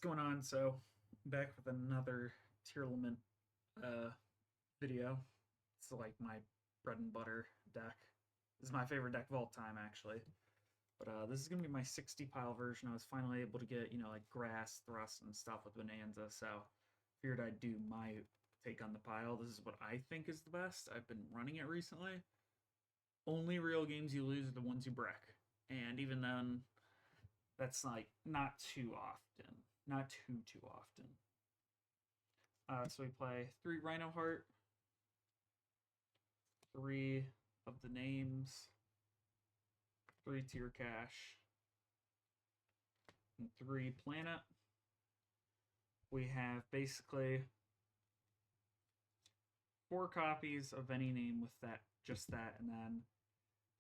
going on? So, back with another tier limit uh, video. It's like my bread and butter deck. This is my favorite deck of all time, actually. But this is gonna be my 60 pile version. I was finally able to get like grass, thrust, and stuff with Bonanza. So, figured I'd do my take on the pile. This is what I think is the best. I've been running it recently. Only real games you lose are the ones you break, and even then, that's like not too often. Not too often. So we play 3 Rhino Heart, 3 of the names, 3 Tier Cash, and 3 Planet. We have basically 4 copies of any name with that, just that, and then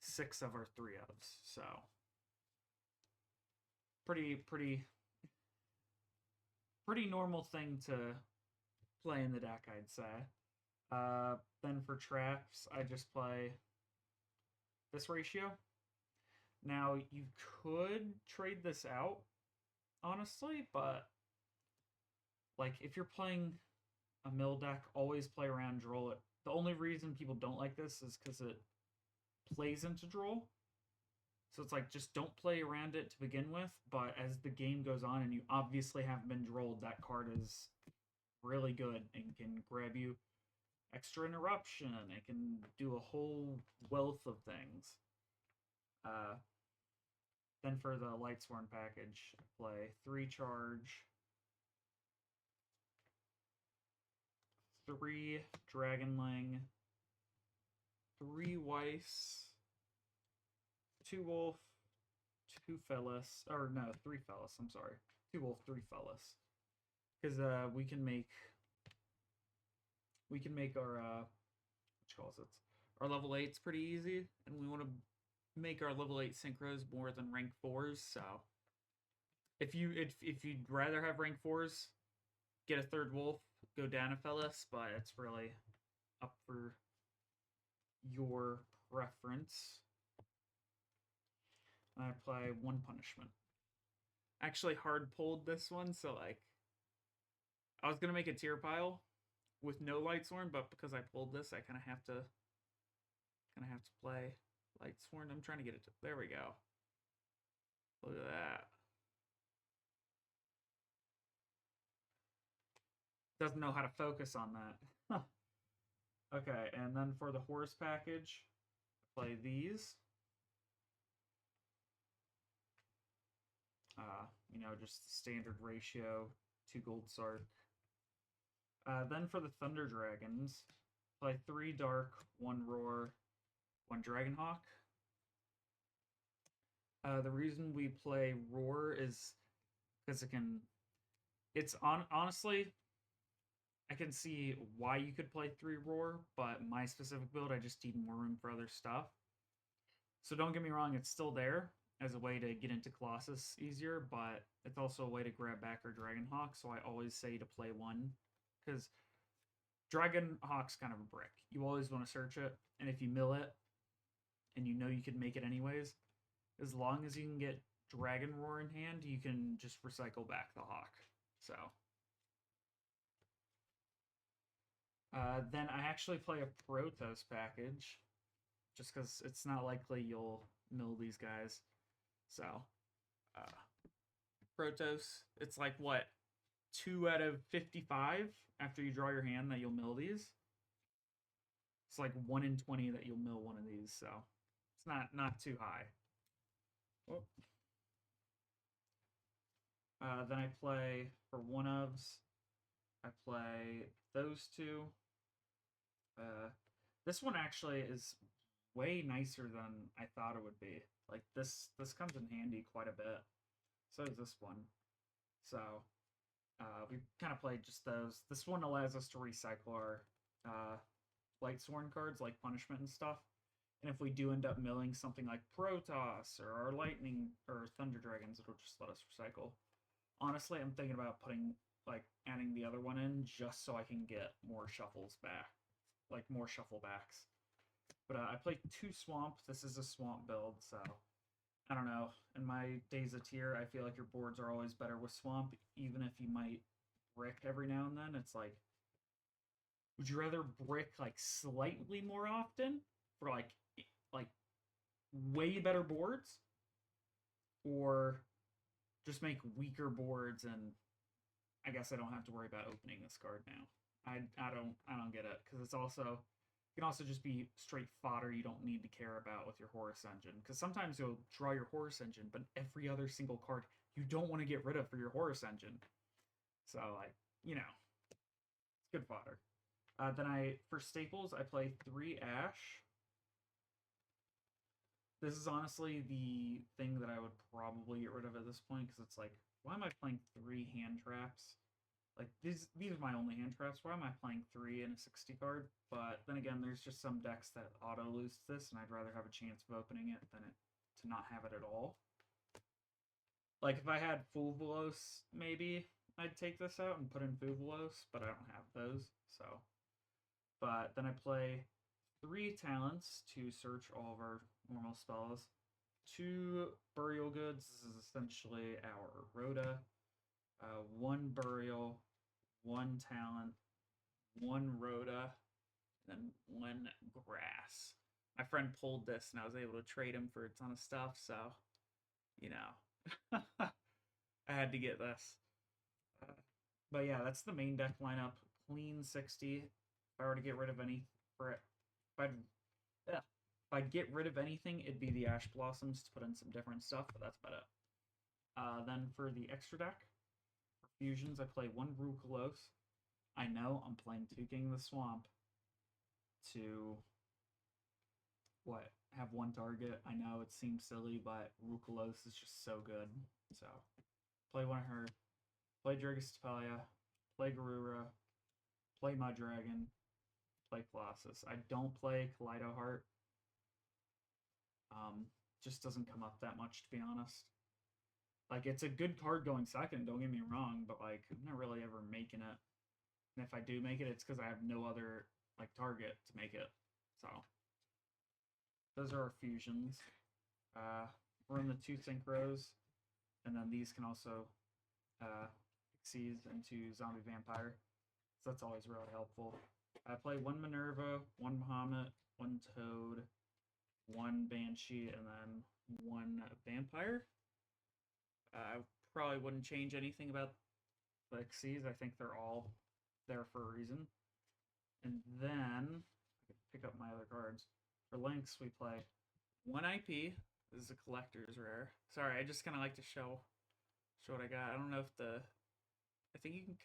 6 of our 3 ofs. So pretty normal thing to play in the deck, I'd say. Then for traps, I just play this ratio. Now, you could trade this out, honestly, but like if you're playing a mill deck, always play around Droll. The only reason people don't like this is because it plays into Droll. So it's like just don't play around it to begin with, but as the game goes on and you obviously haven't been Drolled, that card is really good and can grab you extra interruption. It can do a whole wealth of things. Then for the Lightsworn package, I play 3 charge, 3 Dragonling, 3 Weiss, 2 Wolf, 2 Fellas, or no, 3 Fellas, I'm sorry. 2 Wolf, 3 Fellas. Because we can make our what calls it? Our level 8s pretty easy, and we want to make our level 8 synchros more than rank 4s, so if you'd rather have rank 4s, get a 3rd wolf, go down a Fellas, but it's really up for your preference. I apply 1 punishment. Actually hard pulled this one, so like I was gonna make a tier pile with no Lightsworn, but because I pulled this, I kind of have to play Lightsworn. I'm trying to get it to, there we go. Look at that. Doesn't know how to focus on that. Okay, and then for the horse package, play these. Just the standard ratio, 2 gold Sark. Then for the Thunder Dragons, play 3 Dark, 1 Roar, 1 Dragonhawk. The reason we play Roar is because honestly, I can see why you could play 3 Roar, but my specific build, I just need more room for other stuff. So don't get me wrong, it's still there as a way to get into Colossus easier, but it's also a way to grab back our Dragonhawk, so I always say to play 1, because Dragonhawk's kind of a brick. You always want to search it, and if you mill it, and you know you could make it anyways, as long as you can get Dragon Roar in hand, you can just recycle back the Hawk. So then I actually play a Protoss package, just because it's not likely you'll mill these guys. So, Protoss, it's like what, 2 out of 55 after you draw your hand that you'll mill these. It's like 1 in 20 that you'll mill one of these, so it's not too high. Oh. Then I play for 1-ofs. I play those 2. This one actually is way nicer than I thought it would be. Like this comes in handy quite a bit. So does this one. So we kind of played just those. This one allows us to recycle our Lightsworn cards like Punishment and stuff. And if we do end up milling something like Protoss or our Lightning or Thunder Dragons, it'll just let us recycle. Honestly, I'm thinking about adding the other one in just so I can get more shuffles back. Like more shuffle backs. But I played 2 Swamp. This is a Swamp build, so I don't know. In my days of tier, I feel like your boards are always better with swamp, even if you might brick every now and then. It's like, would you rather brick like slightly more often for like way better boards, or just make weaker boards and I guess I don't have to worry about opening this card now. I don't get it because it's also it can also just be straight fodder you don't need to care about with your Horus engine. Because sometimes you'll draw your Horus engine, but every other single card you don't want to get rid of for your Horus engine. So like it's good fodder. Then I for staples I play 3 Ash. This is honestly the thing that I would probably get rid of at this point because it's like, why am I playing 3 hand traps? Like these are my only hand traps. Why am I playing 3 in a 60 card? But then again, there's just some decks that auto lose this, and I'd rather have a chance of opening it than to not have it at all. Like if I had full velos, maybe I'd take this out and put in full velos, but I don't have those. So, but then I play 3 talents to search all of our normal spells. 2 burial goods. This is essentially our Rhoda. 1 burial, 1 talent, 1 Rhoda, then 1 grass. My friend pulled this and I was able to trade him for a ton of stuff, so you know. I had to get this. Uh, but yeah, that's the main deck lineup. Clean 60. If I were to get rid of any for it, if I'd yeah, if I'd get rid of anything, it'd be the Ash Blossoms to put in some different stuff, but that's about it. Then for the extra deck, for fusions, I play 1 Rukalos. I know I'm playing 2 King of the Swamp to what have 1 target. I know it seems silly, but Rukalos is just so good. So play one of her, play Dragostapelia, play Garura, play Mudragon, play Colossus. I don't play Kaleido Heart. Just doesn't come up that much, to be honest. Like it's a good card going second, don't get me wrong, but like I'm not really ever making it. And if I do make it, it's because I have no other like target to make it. So those are our fusions. We're in the 2 synchros, and then these can also exceed into zombie vampire. So that's always really helpful. I play 1 Minerva, 1 Bahamut, 1 Toad, 1 Banshee, and then 1 Vampire. I probably wouldn't change anything about the Xyz. I think they're all there for a reason. And then I can pick up my other cards. For links, we play 1 IP. This is a collector's rare. Sorry, I just kind of like to show what I got. I don't know if I think you can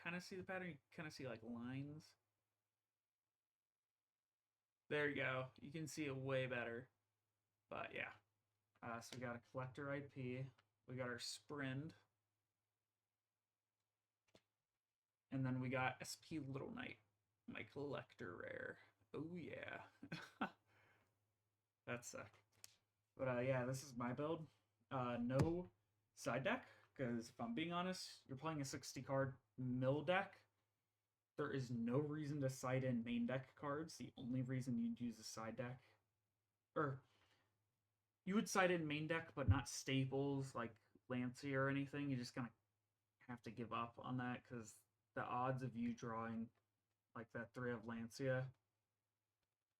kind of see the pattern. You can kind of see like lines. There you go. You can see it way better. But yeah. So we got a collector IP. We got our Sprind. And then we got SP Little Knight, my collector rare. Oh yeah. That's sick. But yeah, this is my build. No side deck, because if I'm being honest, you're playing a 60 card mill deck. There is no reason to side in main deck cards. The only reason you'd use a side deck, or you would side in main deck, but not staples like Lancia or anything. You're just gonna have to give up on that because the odds of you drawing like that 3 of Lancia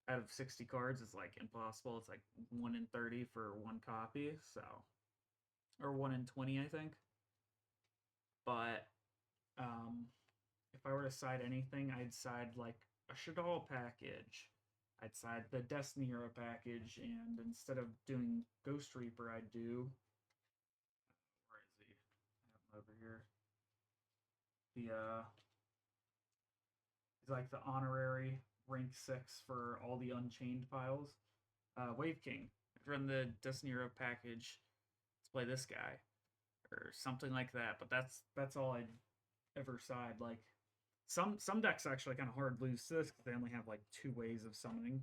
out of 60 cards is like impossible. It's like 1 in 30 for 1 copy, so or 1 in 20, I think. But if I were to side anything, I'd side like a Shaddoll package. I'd side the Destiny Hero package, and instead of doing Ghost Reaper, I'd do where is he? I have him over here. He's like the honorary rank 6 for all the Unchained files. Wave King. I'd run the Destiny Hero package. Let's play this guy or something like that. But that's all I'd ever side. Like some decks actually kind of hard lose to this because they only have like 2 ways of summoning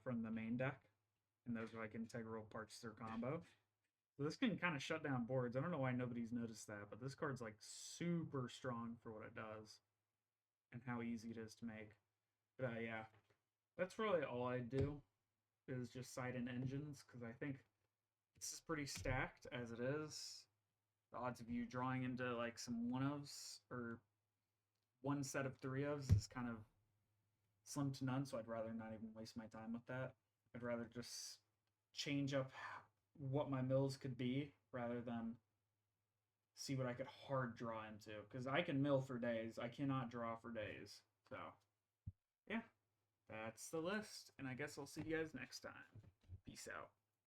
from the main deck, and those are like integral parts to their combo. So this can kind of shut down boards. I don't know why nobody's noticed that, but this card's like super strong for what it does and how easy it is to make. But yeah, that's really all I do is just side in engines because I think This is pretty stacked as it is. The odds of you drawing into like some one ofs or one set of three ofs is kind of slim to none, so I'd rather not even waste my time with that. I'd rather just change up what my mills could be rather than see what I could hard draw into. Because I can mill for days, I cannot draw for days. So, yeah, that's the list, and I guess I'll see you guys next time. Peace out.